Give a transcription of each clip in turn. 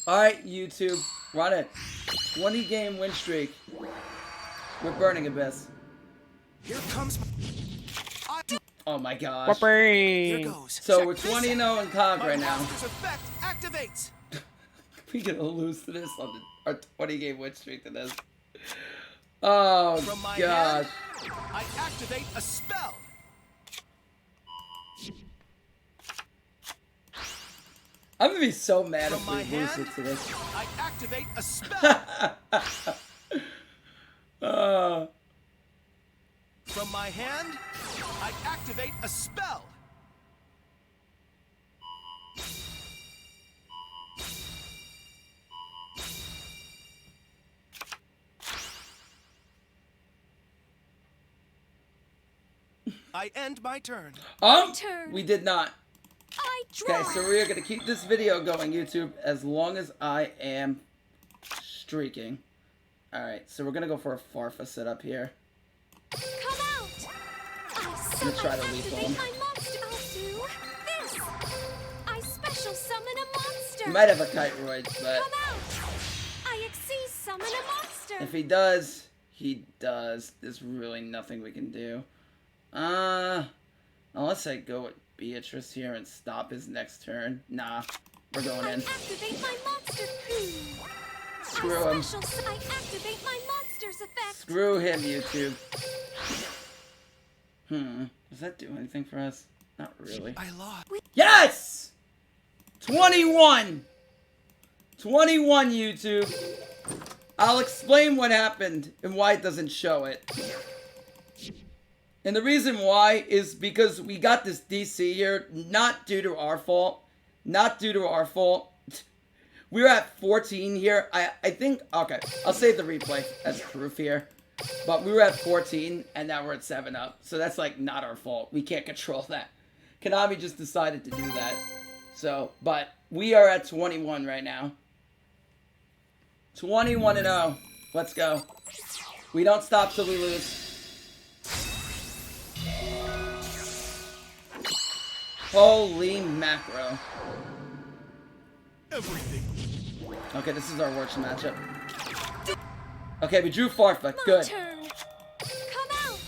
Alright, YouTube. We're on a 20-game win streak. We're burning Abyss. Here comes Oh my gosh. Here goes. So we're 20-0 in KOG right now. Effect activates. We're gonna lose to this on our 20-game win streak to this. Oh From my gosh. hand, I activate a spell. I'm gonna be so mad From if my we lose hand, it to this. I activate a spell. From my hand, I activate a spell. I end my turn. We did not. I draw. Okay, so we are gonna keep this video going, YouTube, as long as I am streaking. Alright, so we're gonna go for a Farfa setup here. Come out. I'm gonna try to lethal him. My monster. I'll do this. I special summon a monster. He might have a Kite Roid, but Come out. I exceed summon a monster. if he does, he does. There's really nothing we can do. Unless I go with Beatrice here and stop his next turn. Nah, we're going in. Activate my monster. Screw him. I activate my monster's effect. Screw him, YouTube. Does that do anything for us? Not really. I lost. Yes! 21! 21, YouTube. I'll explain what happened and why it doesn't show it. And the reason why is because we got this DC here, not due to our fault. Not due to our fault. We were at 14 here. I think, okay, I'll save the replay as proof here. But we were at 14, and now we're at 7 up. So that's, like, not our fault. We can't control that. Konami just decided to do that. So, but we are at 21 right now. 21-0. Let's go. We don't stop till we lose. Holy macro. Everything. Okay, this is our worst matchup. Okay, we drew Farfa. My Good. turn. Come out.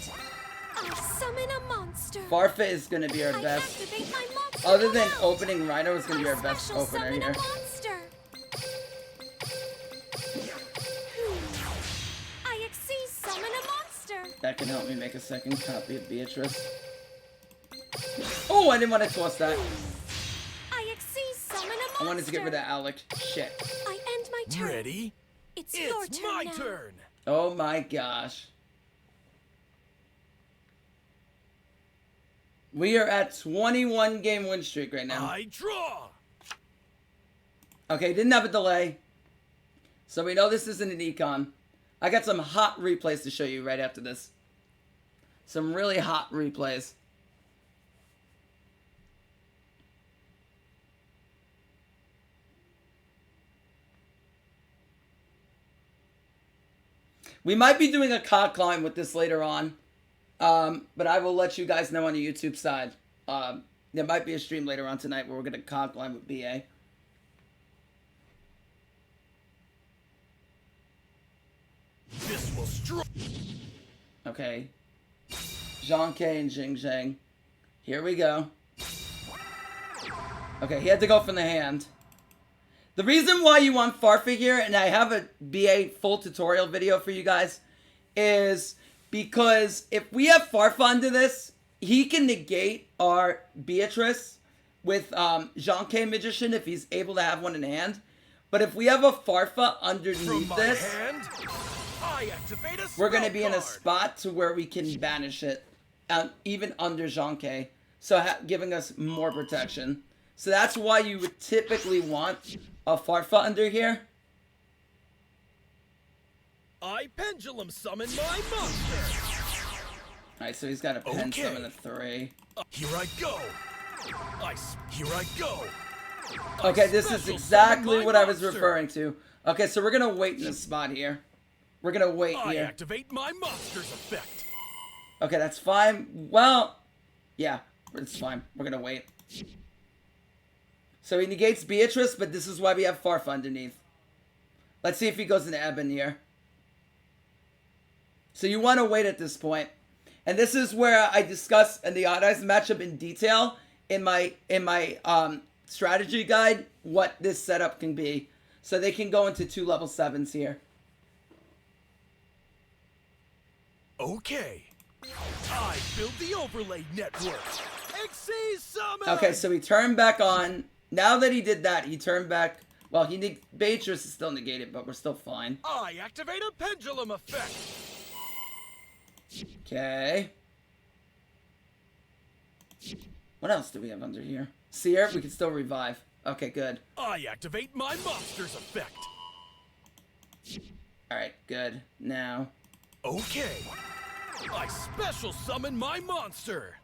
I summon a monster. Farfa is going to be our I best. activate my monster. Other Come than out. opening Rhino is going to be our I best special opener summon here. a monster. I exceed summon a monster. That can help me make a second copy of Beatrice. Oh, I didn't want to toss that. I exceed summon a monster. I wanted to get rid of Alec. Shit. I end my turn. Ready? It's your It's turn my now. turn. Oh my gosh. We are at 21 game win streak right now. I draw. Okay, didn't have a delay. So we know this isn't an econ. I got some hot replays to show you right after this. Some really hot replays. We might be doing a COD climb with this later on. But I will let you guys know on the YouTube side. There might be a stream later on tonight where we're going to COD climb with BA. This will strike. Okay. Zhang Ke and Jing Zhang. Here we go. Okay, he had to go from the hand. The reason why you want Farfa here, and I have a BA full tutorial video for you guys, is because if we have Farfa under this, he can negate our Beatrice with Zhang Ke Magician if he's able to have one in hand. But if we have a Farfa From underneath my this, hand, I activate a we're going to spell be in a card. spot to where we can banish it, even under Zhang Ke, so giving us more protection. So that's why you would typically want a Farfa under here. I pendulum summon my monster. Alright, so he's got a pen Okay. summon a 3. Here I go. Here I go. Okay, this is special exactly summon my what I was monster. referring to. Okay, so we're going to wait in this spot here. We're going to wait I here. activate my monster's effect. Okay, that's fine. Well, yeah, it's fine. We're going to wait. So he negates Beatrice, but this is why we have Farf underneath. Let's see if he goes into Eben here. So you want to wait at this point. And this is where I discuss in the Odd Eyes matchup in detail in my strategy guide what this setup can be. So they can go into 2 level 7s here. Okay. I built the overlay network. Xyz summon! Okay, so he turned back on. Now that he did that, he turned back. Well, Beatrice is still negated, but we're still fine. I activate a pendulum effect. Okay. What else do we have under here? Seer, we can still revive. Okay, good. I activate my monster's effect. Alright, good. Now. Okay. I special summon my monster.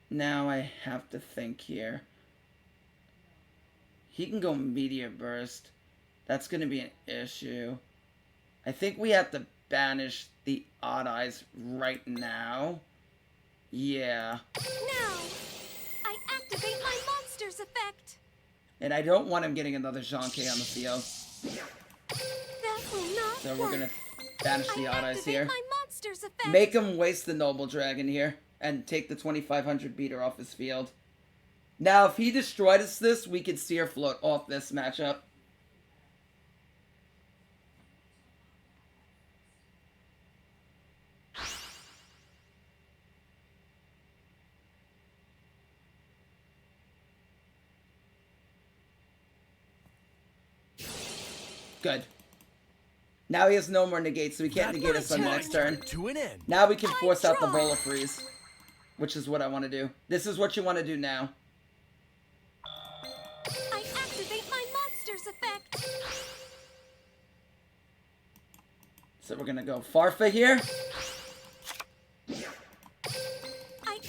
Now I have to think here. He can go Meteor Burst. That's going to be an issue. I think we have to banish the Odd Eyes right now. Yeah. Now, I activate my monster's effect. And I don't want him getting another Jean-K on the field. That will not So we're going to banish the Odd Eyes here. My monster's effect. Make him waste the Noble Dragon here. And take the 2500 beater off his field. Now, if he destroyed us this, we could Seer float off this matchup. Good. Now he has no more negates, so he can't negate us on the next turn. To an end. Now we can force out the Vola Freeze, which is what I want to do. This is what you want to do now. I activate my monster's effect. So we're going to go Farfa here.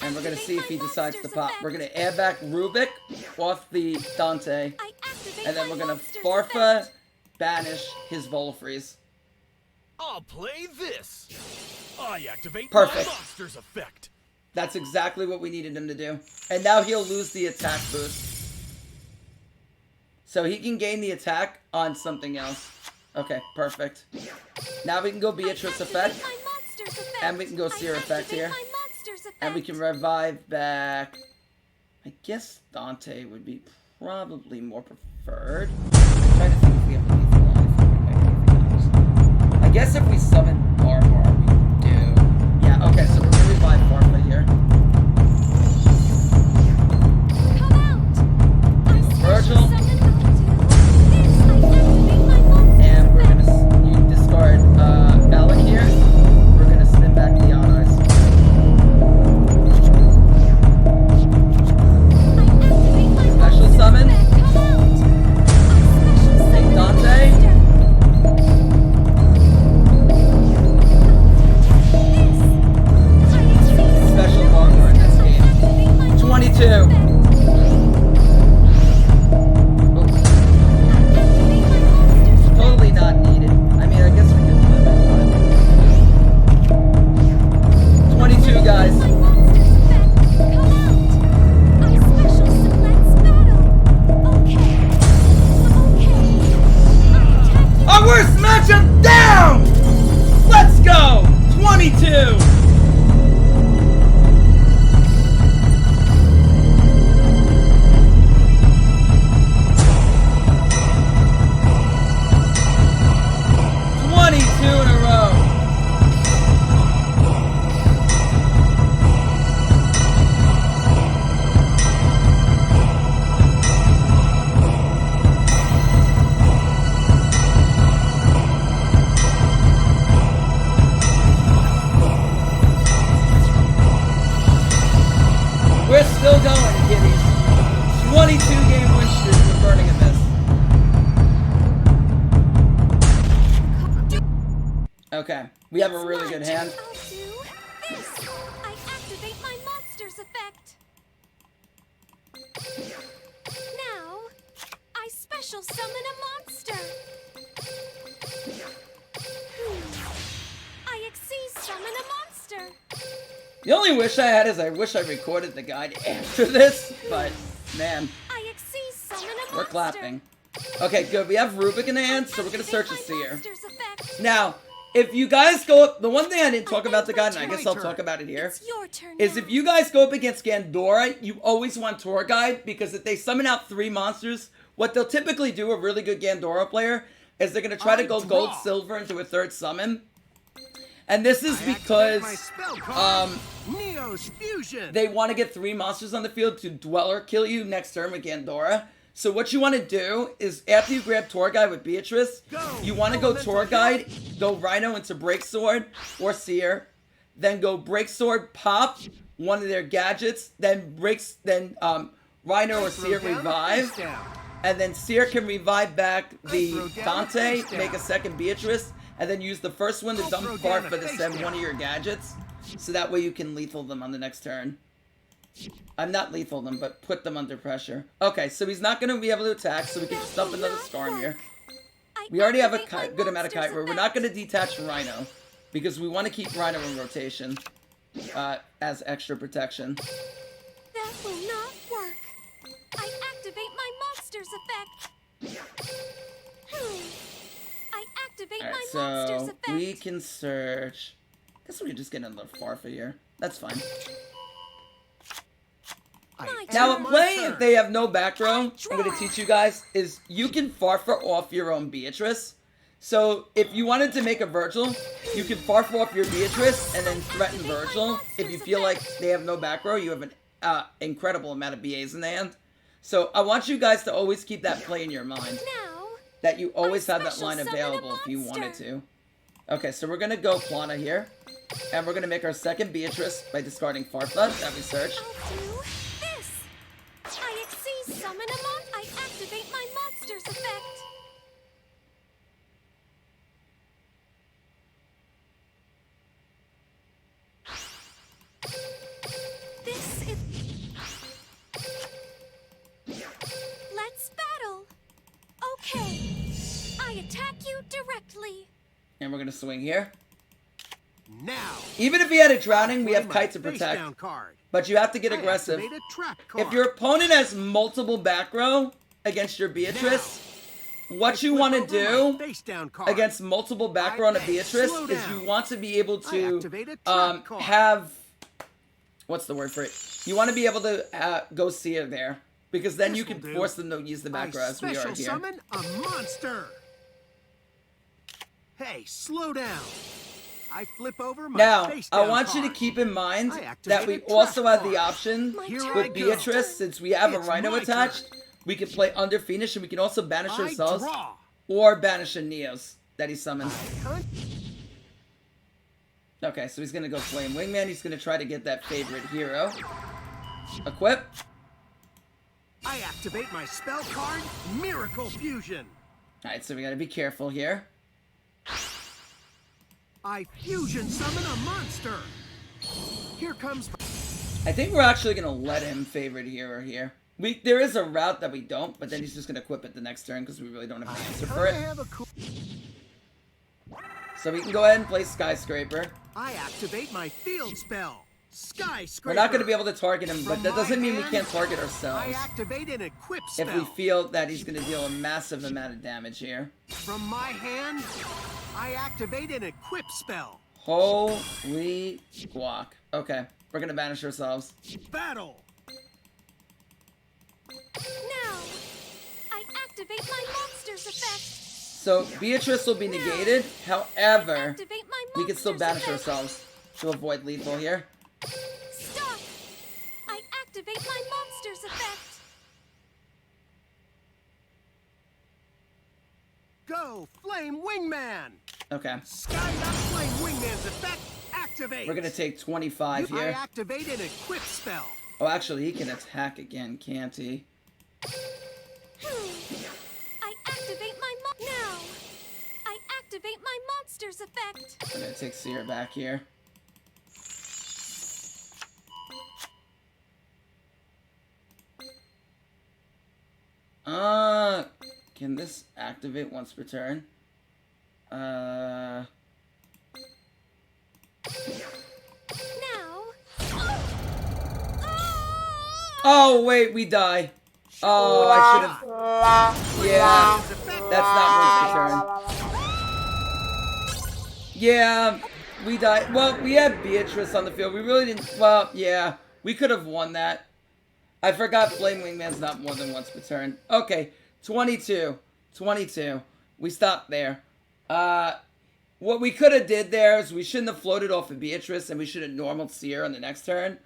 And we're going to see if he decides to pop. We're going to add back Rubic off the Dante. And then we're going to Farfa banish his Vola Freeze. I'll play this. I activate Perfect. my monster's effect. That's exactly what we needed him to do. And now he'll lose the attack boost. So he can gain the attack on something else. Okay, perfect. Now we can go Beatrice effect. And we can go Seer effect here. And we can revive back. I guess Dante would be probably more preferred. I'm trying to think if we have anything live. I guess if we summon Barbara, we do. Yeah, okay, so we're gonna revive Barbara here. Virgil. And we're gonna discard Bella here. We're gonna spin back the Odd Eyes. Special summon. Take Dante. Special Barbara in this game. 22. Totally not needed. I mean, I guess we could live it, but 22 guys. Our worst matchup down! Let's go! 22! In a row. We're still going, kiddies. 22-game win streak for Burning Abyss. Okay, we have a really good hand. I'll do this. I activate my monster's effect. Now, I special summon a monster. I Xyz summon a monster. The only wish I had is I wish I recorded the guide after this, but man. I Xyz we're clapping. Okay, good. We have Rubic in the hand, so we're gonna search a seer. Now, if you guys go up, the one thing I didn't talk about the guy, and I guess I'll talk about it here, is if you guys go up against Gandora, you always want Tour Guide, because if they summon out 3 monsters, what they'll typically do, a really good Gandora player, is they're gonna try to go gold, silver into a 3rd summon. And this is because they want to get 3 monsters on the field to Duel or kill you next turn with Gandora. So what you want to do is, after you grab Tour Guide with Beatrice, you want to go Tour Guide, go Rhino into Break Sword or Seer, then go Break Sword, pop one of their gadgets, then Rhino or Seer revive, and then Seer can revive back the Dante, make a 2nd Beatrice, and then use the first one to dump Barf for the send one of your gadgets, so that way you can lethal them on the next turn. I'm not lethal them, but put them under pressure. Okay, so he's not going to be able to attack, so we can just dump another Storm here. We already have a good amount of Kite. We're not going to detach Rhino, because we want to keep Rhino in rotation as extra protection. That will not work. I activate my monster's effect. I activate my monster's effect. So we can search. I guess we could just get another Farfa here. That's fine. Now, playing if they have no back row, I'm going to teach you guys, is you can Farfa off your own Beatrice. So, if you wanted to make a Virgil, you can Farfa off your Beatrice and then threaten Virgil. If you feel like they have no back row, you have an incredible amount of BAs in the hand. So, I want you guys to always keep that play in your mind. That you always have that line available if you wanted to. Okay, so we're going to go Plana here. And we're going to make our 2nd Beatrice by discarding Farfa that we searched. Summon a mon. I activate my monster's effect. This is. Let's battle. Okay. I attack you directly. And we're gonna swing here. Now. Even if he had a drowning, we have Kite to protect. But you have to get aggressive. If your opponent has multiple back row against your Beatrice, what you want to do against multiple back row on a Beatrice is you want to be able to have, what's the word for it? You want to be able to go Seer there, because then you can force them to use the back row as we are here. Summon a monster. Hey, slow down. I flip over my now, I want you to keep in mind that we also have the option with Beatrice, since we have a Rhino attached, we can play under Phoenix, and we can also banish ourselves or banish a Neos that he summons. Okay, so he's going to go Flame Wingman. He's going to try to get that favorite hero. Equip. I activate my spell card, Miracle Fusion. Alright, so we got to be careful here. I fusion summon a monster. Here comes. I think we're actually gonna let him favorite hero here. There is a route that we don't, but then he's just gonna equip it the next turn because we really don't have an answer for it. So we can go ahead and play Skyscraper. I activate my field spell, Skyscraper. We're not gonna be able to target him, but that doesn't mean we can't target ourselves. I activate an equip spell. If we feel that he's gonna deal a massive amount of damage here. From my hand, I activate an equip spell. Holy guac. Okay, we're gonna banish ourselves. Battle. Now, I activate my monster's effect. So Beatrice will be negated. However, we can still banish effect. ourselves to avoid lethal here. Stop. I activate my monster's effect. Go, Flame Wingman! Okay. Sky up Flame Wingman's effect, activate! We're gonna take 25 here. I activate an equip spell. Oh, actually, he can attack again, can't he? I activate my now. I activate my monster's effect. I'm gonna take Seer back here. Can this activate once per turn? Now. Oh, wait, we die. Oh, I should have. Yeah, that's not once per turn. Yeah, we died. Well, we had Beatrice on the field. We really didn't. Well, yeah, we could have won that. I forgot Flame Wingman's not more than once per turn. Okay, 22. 22. We stopped there. What we could have did there is we shouldn't have floated off of Beatrice, and we should have normal Seer on the next turn.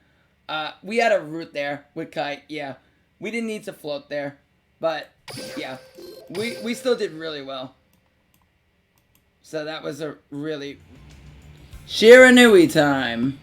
We had a root there with Kite, yeah. We didn't need to float there. But, yeah. We still did really well. So that was a really... Shiranui time.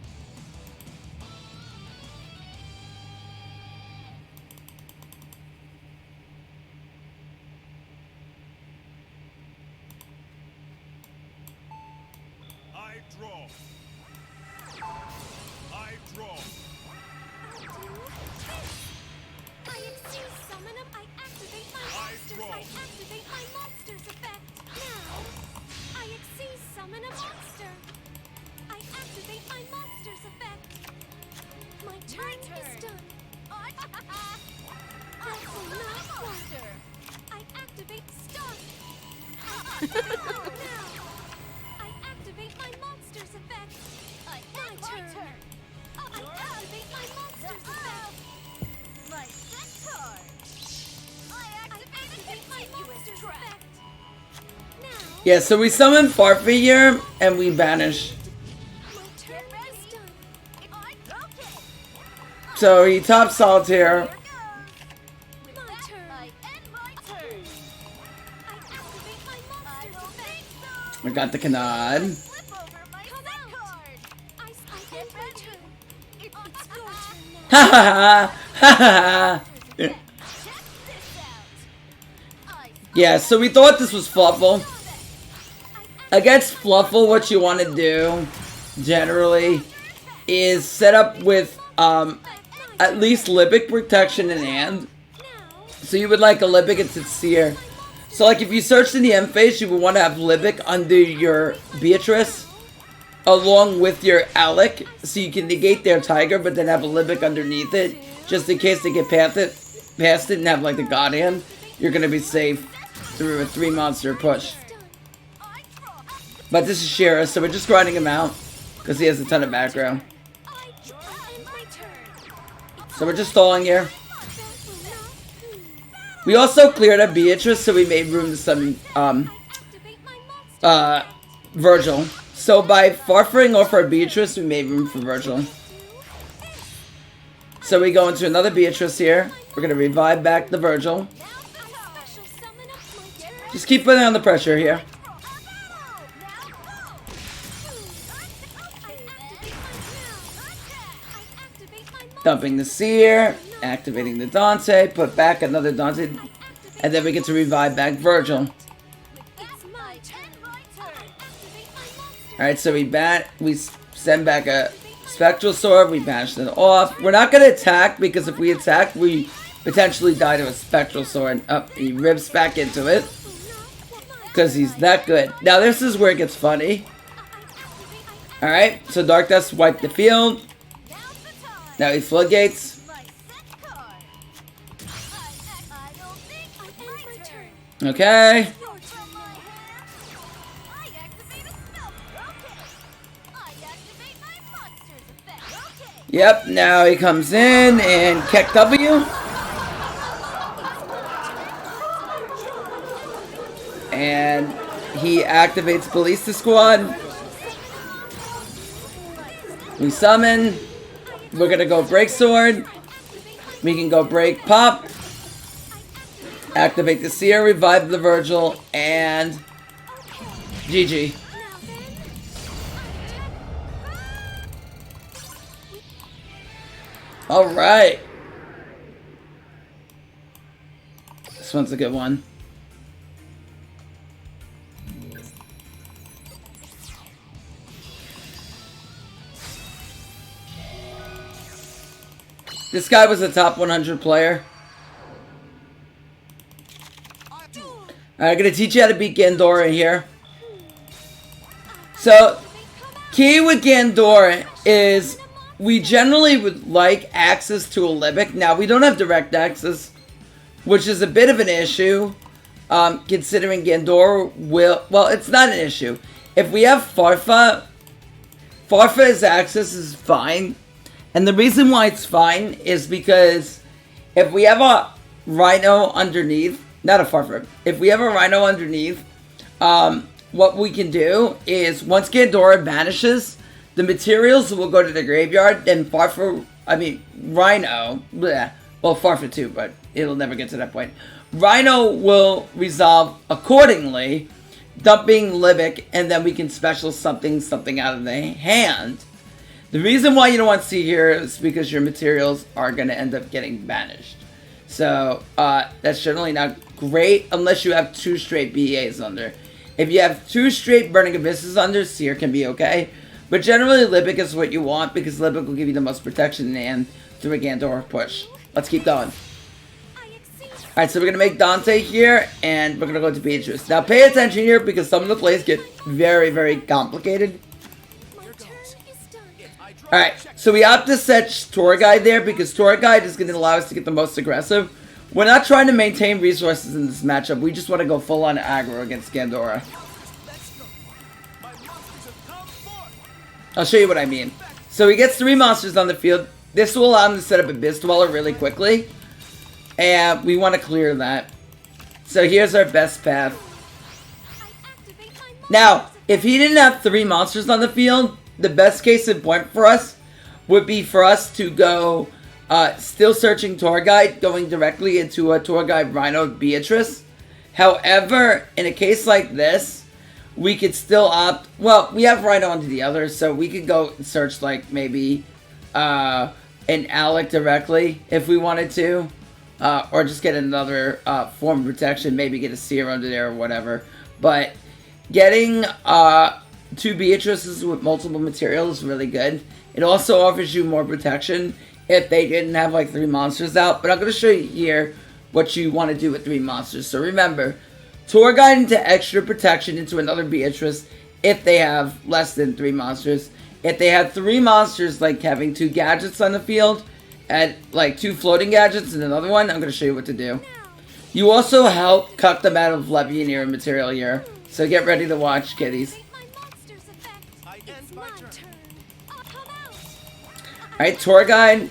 Yeah, so we summon Farfy here, and we banish. So he top solitaire. I got the Canard. Ha ha ha! Yeah, so we thought this was Fluffle. Against Fluffle, what you want to do, generally, is set up with, at least Libic protection in hand. So you would like a Libic and Seer. So, like, if you searched in the M phase, you would want to have Libic under your Beatrice, along with your Alec, so you can negate their Tiger, but then have a Libic underneath it, just in case they get past it and have, like, the God Hand. You're going to be safe through a 3-monster push. But this is Shira, so we're just grinding him out, because he has a ton of background. So we're just stalling here. We also cleared up Beatrice, so we made room to summon, Virgil. So by farfering off our Beatrice, we made room for Virgil. So we go into another Beatrice here. We're going to revive back the Virgil. Just keep putting on the pressure here. Dumping the Seer, activating the Dante, put back another Dante, and then we get to revive back Virgil. Alright, so we send back a Spectral Sword, we banish it off. We're not going to attack, because if we attack, we potentially die to a Spectral Sword. Oh, he rips back into it, because he's that good. Now this is where it gets funny. Alright, so Dark Dust wiped the field. Now he floodgates. Okay. Yep, now he comes in and Keck W. And he activates Ballista Squad. We summon. We're gonna go Break Sword. We can go Break Pop. Activate the Seer, revive the Virgil, and GG. Alright. This one's a good one. This guy was a top 100 player. I'm gonna teach you how to beat Gandora here. So, key with Gandora is we generally would like access to a Libic. Now, we don't have direct access, which is a bit of an issue, considering Gandora will... Well, it's not an issue. If we have Farfa's access is fine. And the reason why it's fine is because if we have a rhino underneath, not a Farfa, if we have a rhino underneath, what we can do is once Gandora banishes, the materials will go to the graveyard, then Rhino, bleh, well, Farfa too, but it'll never get to that point. Rhino will resolve accordingly, dumping libic, and then we can special something out of the hand. The reason why you don't want to see here is because your materials are going to end up getting banished. So, that's generally not great unless you have 2 straight BAs under. If you have 2 straight Burning Abysses under, Seer can be okay. But generally, libic is what you want because libic will give you the most protection in the end through a Gandora push. Let's keep going. Alright, so we're going to make Dante here, and we're going to go to Beatrice. Now, pay attention here because some of the plays get very, very complicated. Alright, so we opt to set Tour Guide there because Tour Guide is going to allow us to get the most aggressive. We're not trying to maintain resources in this matchup. We just want to go full on aggro against Gandora. I'll show you what I mean. So he gets 3 monsters on the field. This will allow him to set up a Biz Dweller really quickly. And we want to clear that. So here's our best path. Now, if he didn't have 3 monsters on the field, the best case in point for us would be for us to go still searching Tour Guide, going directly into a Tour Guide Rhino Beatrice. However, in a case like this, we could still opt... Well, we have Rhino under the other, so we could go and search like maybe an Alec directly if we wanted to. Or just get another form of protection, maybe get a Seer under there or whatever. But getting 2 Beatrices with multiple materials is really good. It also offers you more protection if they didn't have like 3 monsters out. But I'm going to show you here what you want to do with 3 monsters. So remember, Tour Guide into extra protection into another Beatrice if they have less than 3 monsters. If they have 3 monsters, like having 2 gadgets on the field, and like 2 floating gadgets and another one, I'm going to show you what to do. You also help cut them out of Legionnaire material here. So get ready to watch, kiddies. Alright, Tour Guide.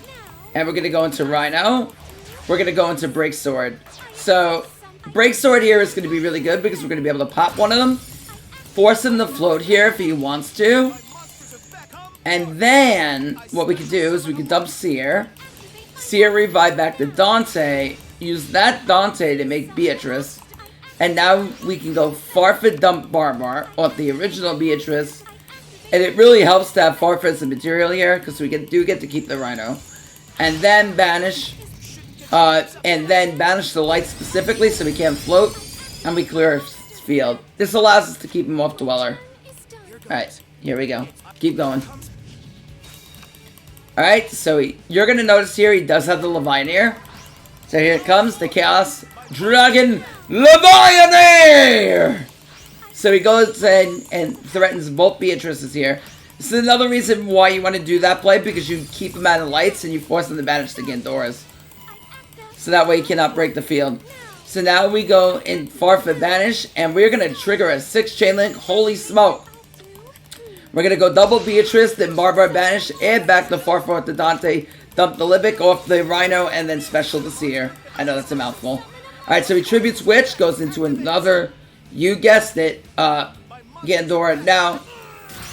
And we're going to go into Rhino. We're going to go into Break Sword. So, Break Sword here is going to be really good because we're going to be able to pop one of them. Force him to float here if he wants to. And then, what we can do is we can dump Seer. Seer revive back to Dante. Use that Dante to make Beatrice. And now we can go Farfa dump Barbar off the original Beatrice. And it really helps to have Farfa as a material here because we do get to keep the Rhino. And then banish. The light specifically so we can't float. And we clear his field. This allows us to keep him off Dweller. Alright, here we go. Keep going. Alright, so you're going to notice here he does have the Leviathan. So here it comes, the Chaos Dragon Leviathan! So he goes and threatens both Beatrices here. This is another reason why you want to do that play, because you keep him out of lights and you force him to banish the Gandoras. So that way he cannot break the field. So now we go in Farfa Banish, and we're going to trigger a 6 chain link. Holy smoke! We're going to go double Beatrice, then Barbar Banish, and back the Farfa with the Dante, dump the Libic off the Rhino, and then special the Seer. I know that's a mouthful. Alright, so he tributes Witch, goes into another, you guessed it, Gandora. Now,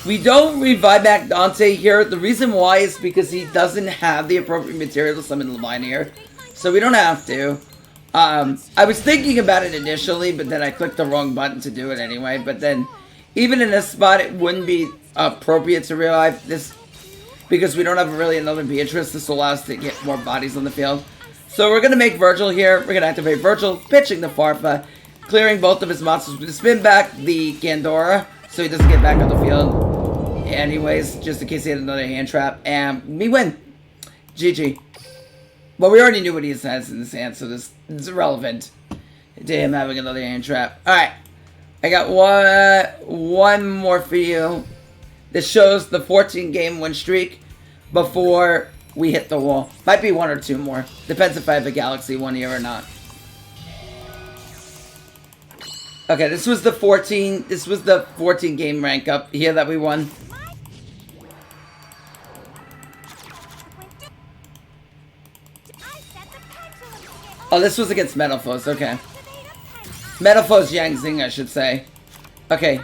we don't revive back Dante here. The reason why is because he doesn't have the appropriate material to summon Levine here. So we don't have to. I was thinking about it initially, but then I clicked the wrong button to do it anyway. But then, even in this spot, it wouldn't be appropriate to revive this because we don't have really another Beatrice. This will allow us to get more bodies on the field. So we're going to make Virgil here. We're going to activate Virgil, pitching the Farfa, clearing both of his monsters. We're going to spin back the Gandora so he doesn't get back on the field. Anyways, just in case he had another hand trap. And we win. GG. Well, we already knew what he has in his hand, so this is irrelevant to him having another hand trap. Alright. I got one more for you. This shows the 14-game win streak before we hit the wall. Might be 1 or 2 more. Depends if I have a Galaxy one here or not. Okay, this was the 14. This was the 14 game rank up here that we won. Oh, this was against Metal Foes. Okay, Metal Foes Yang Zing, I should say. Okay.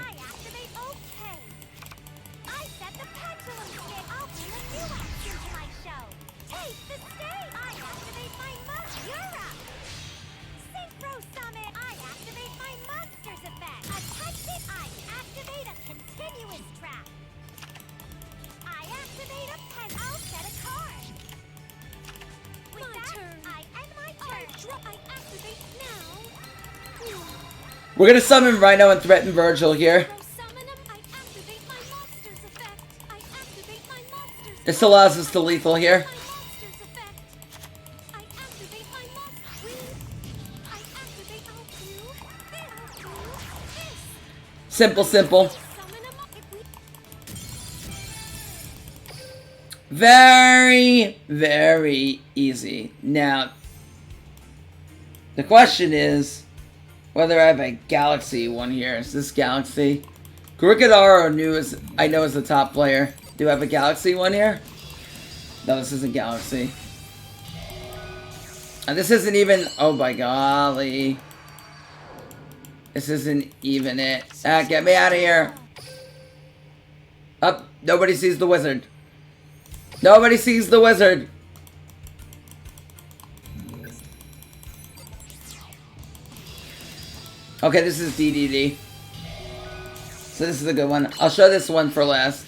We're gonna summon Rhino and threaten Virgil here. This allows us to lethal here. Simple, simple. Very, very easy. Now, the question is whether I have a Galaxy one here. Is this Galaxy? Gandora I know is the top player. Do I have a Galaxy one here? No, this isn't Galaxy. And this isn't even... Oh my golly. This isn't even it. Ah, get me out of here. Up. Nobody sees the wizard. Nobody sees the wizard. Okay, this is DDD. So this is a good one. I'll show this one for last.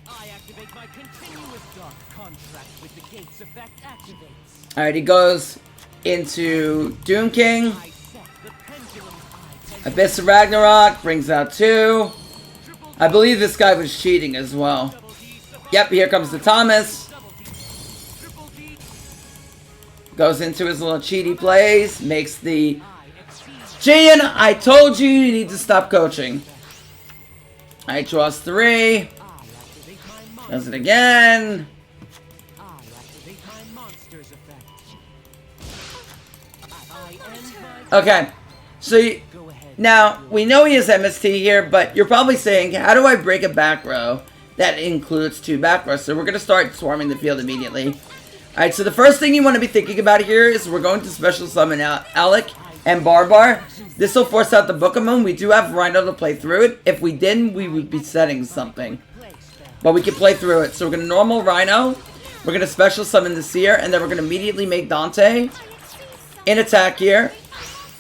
I activate my continuous dark contract with the gates effect activates. Alright, he goes into Doom King. Abyss of Ragnarok brings out 2. I believe this guy was cheating as well. Yep, here comes the Thomas. Goes into his little cheaty plays. Makes the... Gian, I told you you need to stop coaching. Alright, draws 3. Does it again. Okay, so now we know he has MST here, but you're probably saying, how do I break a back row that includes 2 back rows? So we're going to start swarming the field immediately. Alright, so the first thing you want to be thinking about here is we're going to special summon out Alec and Barbar. This will force out the Bookemon. We do have Rhino to play through it. If we didn't, we would be setting something. But we can play through it. So we're going to normal Rhino. We're going to special summon the Seer. And then we're going to immediately make Dante in attack here.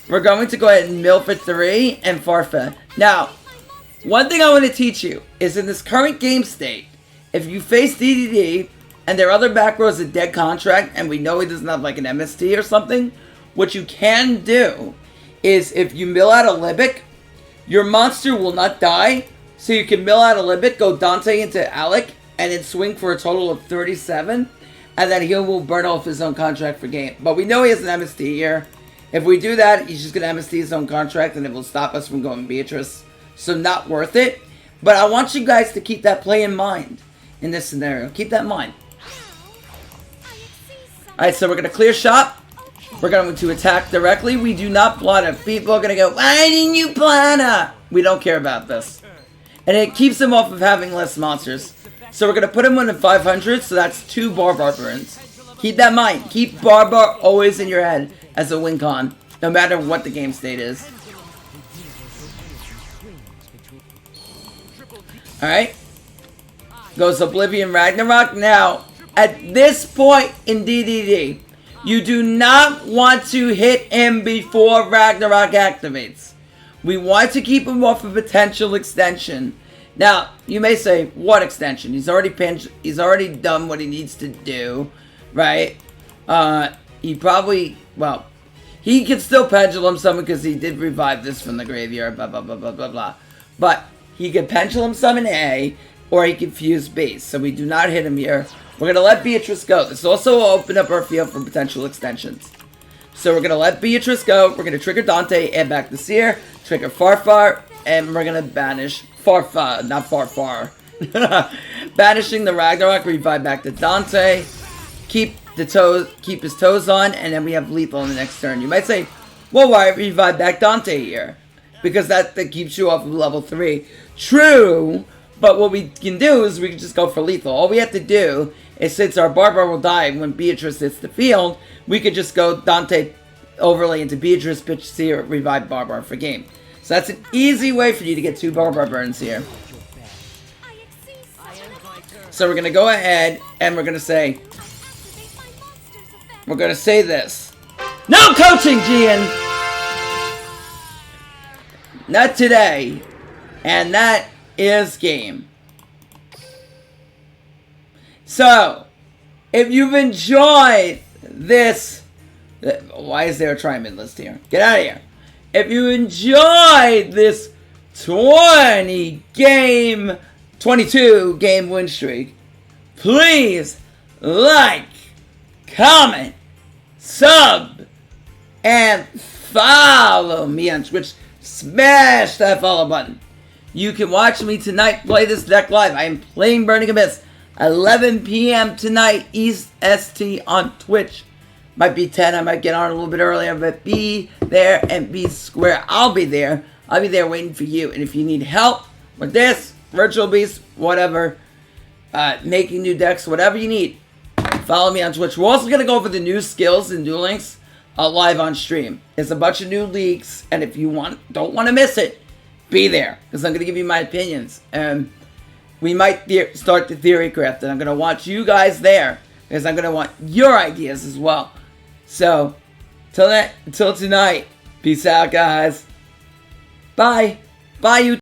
We're going to go ahead and mill for 3 and Farfetch. Now, one thing I want to teach you is in this current game state, if you face DDD and their other back row is a dead contract and we know he doesn't have like an MST or something, what you can do is if you mill out a libic, your monster will not die. So you can mill out a libic, go Dante into Alec, and then swing for a total of 37. And then he will burn off his own contract for game. But we know he has an MST here. If we do that, he's just going to MST his own contract and it will stop us from going Beatrice. So not worth it. But I want you guys to keep that play in mind in this scenario. Keep that in mind. Alright, so we're going to clear shop. We're going to attack directly. We do not plot it. People are going to go, why didn't you plot it? We don't care about this. And it keeps him off of having less monsters. So we're going to put him on the 500. So that's 2 Barbar burns. Keep that in mind. Keep Barbar always in your head as a win con, no matter what the game state is. Alright. Goes Oblivion Ragnarok. Now, at this point in DDD, you do not want to hit him before Ragnarok activates. We want to keep him off a potential extension. Now, you may say, what extension? He's already done what he needs to do, right? He probably, well, he can still pendulum summon because he did revive this from the graveyard, blah, blah, blah, blah, blah, blah. But he can pendulum summon A, or he can fuse B. So we do not hit him here. We're going to let Beatrice go. This also will open up our field for potential extensions. So we're going to let Beatrice go. We're going to trigger Dante, add back the Seer, trigger Farfar, and we're going to banish Farfa, not Farfar. banishing the Ragnarok, revive back to Dante, keep his toes on, and then we have lethal in the next turn. You might say, well, why revive back Dante here? Because that keeps you off of level 3. True, but what we can do is we can just go for lethal. All we have to do is, since our Barbar will die when Beatrice hits the field, we could just go Dante overlay into Beatrice, pitch Seer, revive Barbar for game. So that's an easy way for you to get 2 Barbar burns here. So we're going to go ahead and we're going to say, this. No coaching, Gian! Not today. And that is game. So, if you've enjoyed this... Why is there a tri-mid list here? Get out of here. If you enjoyed this 22 game win streak, please like, comment, sub, and follow me on Twitch. Smash that follow button. You can watch me tonight play this deck live. I am playing Burning Abyss 11 p.m. tonight EST on Twitch. Might be 10, I might get on a little bit earlier, but be there and be square. I'll be there. I'll be there waiting for you. And if you need help with this, Virtual Beast, whatever, making new decks, whatever you need, follow me on Twitch. We're also going to go over the new skills and Duel Links live on stream. There's a bunch of new leaks, and if you don't want to miss it, be there, because I'm going to give you my opinions. We might start the theory craft, and I'm going to want you guys there, because I'm going to want your ideas as well. So, till tonight, peace out, guys. Bye. Bye, you.